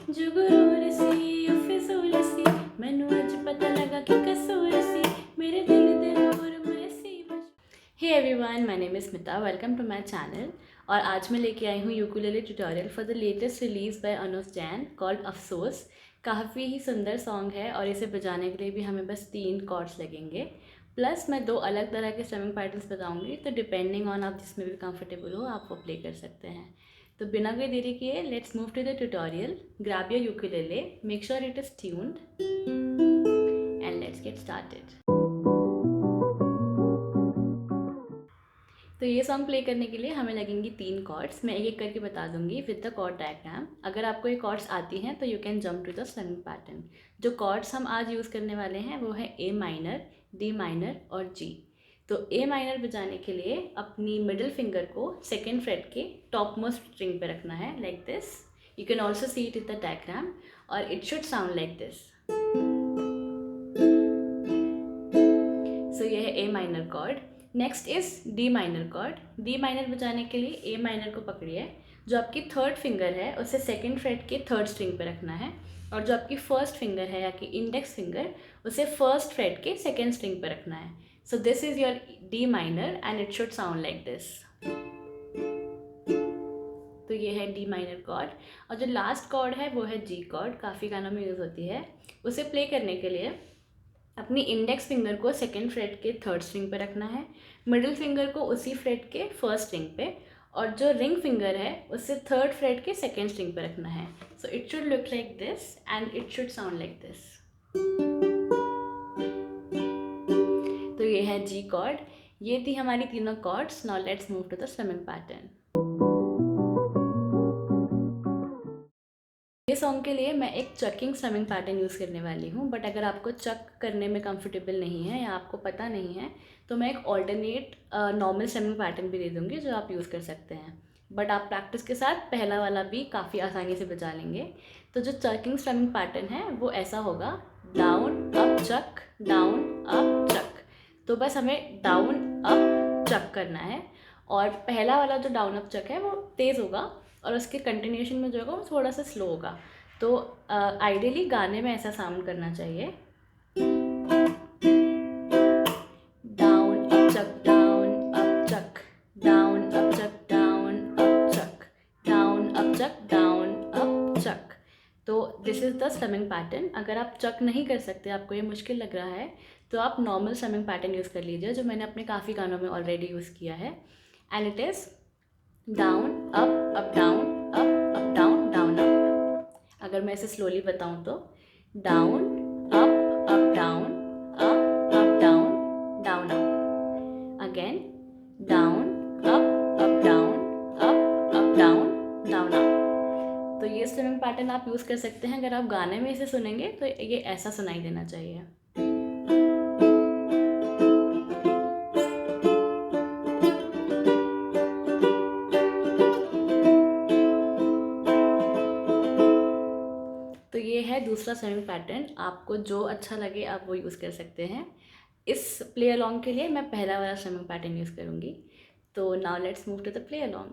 जुगरूर सी ओ फिजूल सी मैनू अज पता लगा कि कसूर सी मेरे दिल दे नूर में सी hey everyone, my name is Smita. Welcome to my channel. और आज मैं लेके आई हूँ ukulele tutorial for the latest release by Anuj Jain called Afsos. काफ़ी ही सुंदर सॉन्ग है और इसे बजाने के लिए भी हमें बस 3 कॉर्ड्स लगेंगे। प्लस मैं 2 अलग तरह के स्ट्रमिंग पैटर्न्स बताऊंगी, तो डिपेंडिंग ऑन आप जिसमें भी कंफर्टेबल हो आप वो प्ले कर सकते हैं। तो बिना कोई देरी किए let's move to the tutorial. Grab your ukulele, make sure it is tuned and let's get started. तो ये सॉन्ग प्ले करने के लिए हमें लगेंगी 3 कॉर्ड्स। मैं एक एक करके बता दूंगी विद द कॉर्ड डायग्राम। अगर आपको ये कॉर्ड्स आती हैं तो you can jump to the strumming pattern. जो कॉर्ड्स हम आज यूज़ करने वाले हैं वो है ए माइनर, डी माइनर और जी। तो ए माइनर बजाने के लिए अपनी मिडिल फिंगर को सेकेंड फ्रेट के टॉप मोस्ट स्ट्रिंग पे रखना है, like this. You can also see it in the diagram और it should sound like this. So ये है A minor chord. Next is D minor chord. D minor बजाने के लिए ए माइनर को पकड़िए, जो आपकी थर्ड फिंगर है उसे सेकेंड फ्रेट के थर्ड स्ट्रिंग पे रखना है, और जो आपकी फर्स्ट फिंगर है या कि इंडेक्स फिंगर उसे फर्स्ट फ्रेट के सेकेंड स्ट्रिंग पे रखना है। So this is your D minor and it should sound like this. तो ये है डी माइनर कॉर्ड। और जो लास्ट कॉर्ड है वो है जी कॉर्ड, काफ़ी गानों में यूज़ होती है। उसे प्ले करने के लिए अपनी इंडेक्स फिंगर को सेकेंड फ्रेट के थर्ड स्ट्रिंग पे रखना है, मिडिल फिंगर को उसी फ्रेट के फर्स्ट स्ट्रिंग पे, और जो रिंग फिंगर है उसे थर्ड फ्रेट के सेकेंड स्ट्रिंग पे रखना है। So it should look like this and it should sound like this. तो ये है जी कॉर्ड। ये थी हमारी तीनों chords. Now let's move to the strumming pattern. ये सॉन्ग के लिए मैं एक चकिंग स्ट्रमिंग पैटर्न यूज़ करने वाली हूँ, बट अगर आपको चक करने में कंफर्टेबल नहीं है या आपको पता नहीं है तो मैं एक ऑल्टरनेट नॉर्मल स्ट्रमिंग पैटर्न भी दे दूँगी जो आप यूज़ कर सकते हैं। बट आप प्रैक्टिस के साथ पहला वाला भी काफ़ी आसानी से बजा लेंगे। तो जो चकिंग स्ट्रमिंग पैटर्न है वो ऐसा होगा, down up chuck, down up chuck. तो बस हमें डाउन अप चक करना है, और पहला वाला जो डाउन अप चक है वो तेज़ होगा और उसके कंटिन्यूशन में जो होगा वो थोड़ा सा स्लो होगा। तो आइडियली गाने में ऐसा साउंड करना चाहिए, down up chuck, down up chuck, down up chuck, down up chuck, down up chuck, down up chuck. तो this is the strumming pattern. अगर आप चक नहीं कर सकते, आपको ये मुश्किल लग रहा है, तो आप नॉर्मल स्ट्रमिंग पैटर्न यूज़ कर लीजिए जो मैंने अपने काफ़ी गानों में ऑलरेडी यूज़ किया है। And it is down up down, up down, down up. अगर मैं इसे स्लोली बताऊं तो down up down, up down, down up. Again down up down, up down, down up. तो ये स्ट्रमिंग पैटर्न आप यूज़ कर सकते हैं। अगर आप गाने में इसे सुनेंगे तो ये ऐसा सुनाई देना चाहिए। तो ये है दूसरा स्ट्रमिंग पैटर्न। आपको जो अच्छा लगे आप वो यूज़ कर सकते हैं। इस प्ले अलॉन्ग के लिए मैं पहला वाला स्ट्रमिंग पैटर्न यूज़ करूँगी। तो now let's move to the play along.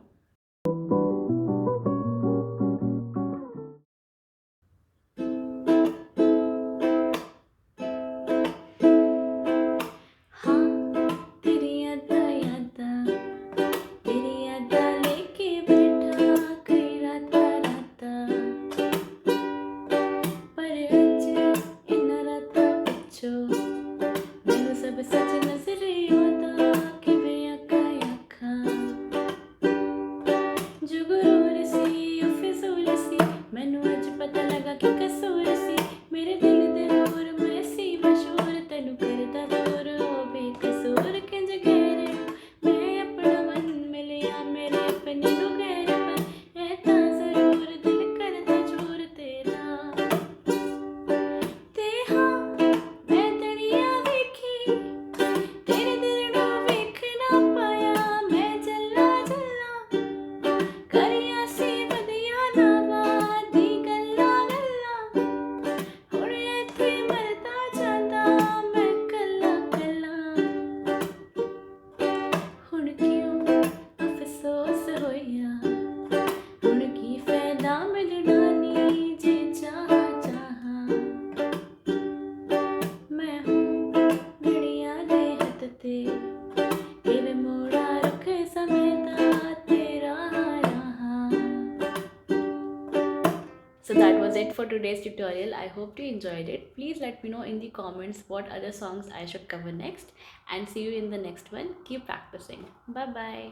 सब सच नजरे होता कि वे अका So that was it for today's tutorial. I hope you enjoyed it. Please let me know in the comments what other songs I should cover next, and see you in the next one. Keep practicing. Bye bye.